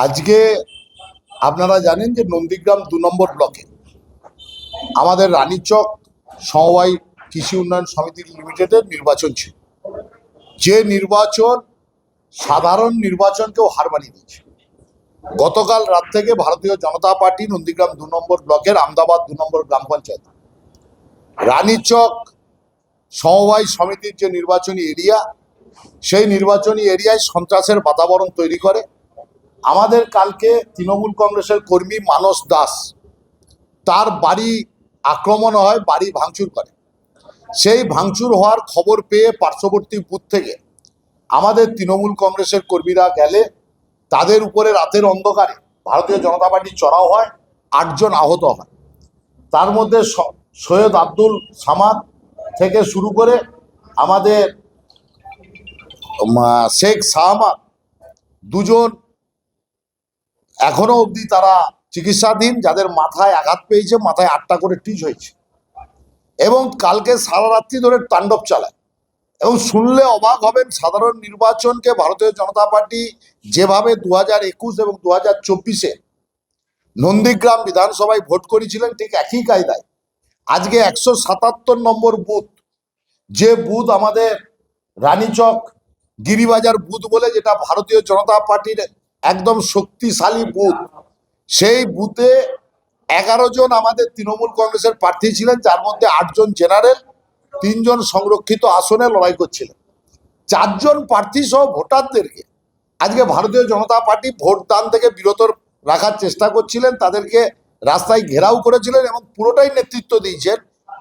আজকে আপনারা জানেন যে নন্দীগ্রাম ২ নম্বর ব্লকে আমাদের রানীচক সমবায় কৃষি উন্নয়ন সমিতি লিমিটেডের নির্বাচন ছিল, যে নির্বাচন সাধারণ নির্বাচনকেও হার মানিয়ে দিয়েছে। গতকাল রাত থেকে ভারতীয় জনতা পার্টি নন্দীগ্রাম ২ নম্বর ব্লকের আমদাবাদ ২ নম্বর গ্রাম পঞ্চায়েত রানীচক সমবায় সমিতির যে নির্বাচনী এরিয়া, সেই নির্বাচনী এরিয়ায় সন্ত্রাসের বাতাবরণ তৈরি করে। আমাদের কালকে তৃণমূল কংগ্রেসের কর্মী মানস দাস, তার বাড়ি আক্রমণ হয়, বাড়ি ভাঙচুর করে। সেই ভাঙচুর হওয়ার খবর পেয়ে পার্শ্ববর্তী বুথ থেকে আমাদের তৃণমূল কংগ্রেসের কর্মীরা গেলে তাদের উপরে রাতের অন্ধকারে ভারতীয় জনতা পার্টি চড়াও হয়, ৮ জন আহত হয়। তার মধ্যে সৈয়দ আব্দুল সামাদ থেকে শুরু করে আমাদের শেখ শাহমাদ, ২ জন এখনো অবধি তারা চিকিৎসাধীন, যাদের মাথায় আঘাত পেয়েছে, মাথায় ৮টা করে টিচ হয়েছে। এবং কালকে সারা রাত্রি ধরে তাণ্ডব চালায়। এবং শুনলে অবাক হবেন, সাধারণ নির্বাচনকে ভারতীয় জনতা পার্টি যেভাবে ২০২১ এবং ২০২৪-এ নন্দীগ্রাম বিধানসভায় ভোট করেছিলেন, ঠিক একই কায়দায় আজকে ১৭৭ নম্বর বুথ, যে বুথ আমাদের রানীচক গিরিবাজার বুথ বলে, যেটা ভারতীয় জনতা পার্টির একদম শক্তিশালী বুথ, সেই বুথে ১১ জন আমাদের তৃণমূল কংগ্রেসের প্রার্থী ছিলেন, যার মধ্যে ৮ জন জেনারেল, ৩ জন সংরক্ষিত আসনে লড়াই করছিলেন। ৪ জন প্রার্থী সহ ভোটারদেরকে আজকে ভারতীয় জনতা পার্টি ভোটদান থেকে বিরত রাখার চেষ্টা করছিলেন, তাদেরকে রাস্তায় ঘেরাও করেছিলেন এবং পুরোটাই নেতৃত্ব দিয়েছেন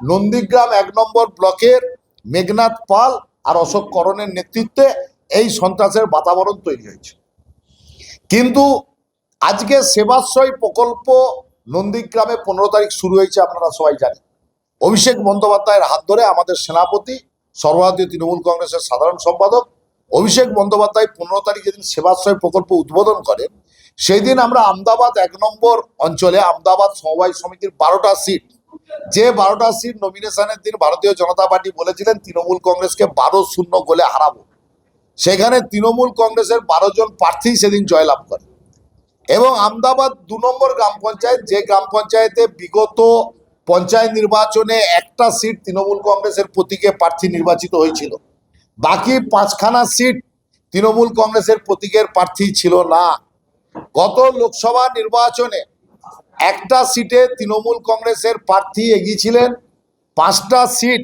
নন্দীগ্রাম ১ নম্বর ব্লকের মেঘনাথ পাল আর অশোক করণের নেতৃত্বে। এই সন্ত্রাসের বাতাবরণ তৈরি হয়েছে। কিন্তু আজকে সেবাশ্রয় প্রকল্প নন্দীগ্রামে ১৫ তারিখ শুরু হয়েছে, আপনারা সবাই জানেন। অভিষেক বন্দ্যোপাধ্যায়ের হাত ধরে আমাদের সেনাপতি, সর্বভারতীয় তৃণমূল কংগ্রেসের সাধারণ সম্পাদক অভিষেক বন্দ্যোপাধ্যায় ১৫ তারিখ যেদিন সেবাশ্রয় প্রকল্প উদ্বোধন করেন, সেই দিন আমরা আমদাবাদ ১ নম্বর অঞ্চলে আমদাবাদ সমবায় সমিতির ১২টা সিট, যে ১২টা সিট নমিনেশনের দিন ভারতীয় জনতা পার্টি বলেছিলেন তৃণমূল কংগ্রেসকে ১২-০ গোলে হারাবো, সেখানে তৃণমূল কংগ্রেসের ১২ জন প্রার্থী সেদিন জয়লাভ করে। এবং আমদাবাদ ২ নম্বর গ্রাম পঞ্চায়েত, যে গ্রাম পঞ্চায়েতে বিগত পঞ্চায়েত নির্বাচনে একটা সিট তৃণমূল কংগ্রেসের প্রতীকে প্রার্থী নির্বাচিত হয়েছিল, বাকি ৫খানা সিট তৃণমূল কংগ্রেসের প্রতীকের প্রার্থী ছিল না। গত লোকসভা নির্বাচনে একটা সিটে তৃণমূল কংগ্রেসের প্রার্থী এগিয়ে ছিলেন, ৫টা সিট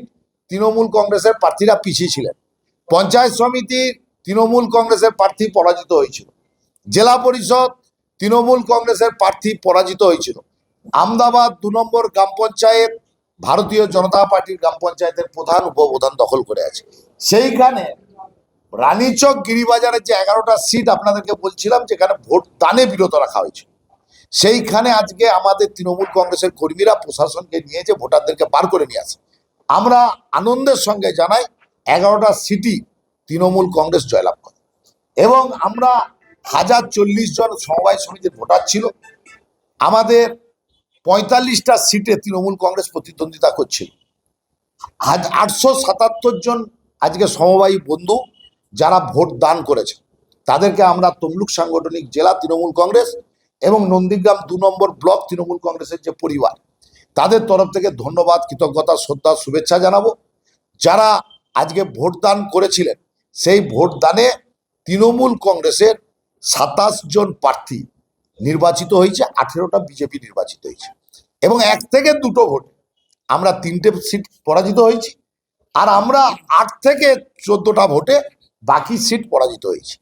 তৃণমূল কংগ্রেসের প্রার্থীরা পিছিয়ে ছিলেন। পঞ্চায়েত সমিতি তৃণমূল কংগ্রেসের প্রার্থী পরাজিত হয়েছিল, জেলা পরিষদ তৃণমূল কংগ্রেসের প্রার্থী পরাজিত হয়েছিল। আমদাবাদ ২ নম্বর গ্রাম পঞ্চায়েত ভারতীয় জনতা পার্টির গ্রাম পঞ্চায়েতের প্রধান উপপ্রধান দখল করে আছে। সেইখানে রানীচক গিরিবাজারের যে ১১টা সিট আপনাদেরকে বলছিলাম, যেখানে ভোট দানে বিরত রাখা হয়েছে, সেইখানে আজকে আমাদের তৃণমূল কংগ্রেসের কর্মীরা প্রশাসনকে নিয়ে যে ভোটারদেরকে বার করে নিয়ে আসে। আমরা আনন্দের সঙ্গে জানাই ১১টা সিটই তৃণমূল কংগ্রেস জয়লাভ করে। এবং আমরা ১০৪০ জন সমবায় সমিতির ভোটার ছিল, আমাদের ৪৫টা সিটে তৃণমূল কংগ্রেস প্রতিদ্বন্দ্বিতা করছিল। ৮৭৭ জন আজকে সমবায়ী বন্ধু যারা ভোট দান করেছে, তাদেরকে আমরা তমলুক সাংগঠনিক জেলা তৃণমূল কংগ্রেস এবং নন্দীগ্রাম ২ নম্বর ব্লক তৃণমূল কংগ্রেসের যে পরিবার, তাদের তরফ থেকে ধন্যবাদ, কৃতজ্ঞতা, শ্রদ্ধা, শুভেচ্ছা জানাবো। যারা আজকে ভোট দান করেছিলেন, সেই ভোট দানে তৃণমূল কংগ্রেসের ২৭ জন প্রার্থী নির্বাচিত হয়েছে, ১৮টা বিজেপি নির্বাচিত হয়েছে। এবং ১ থেকে ২টো ভোটে আমরা ৩টে সিট পরাজিত হয়েছি, আর আমরা ৮ থেকে ১৪টা ভোটে বাকি সিট পরাজিত হয়েছি।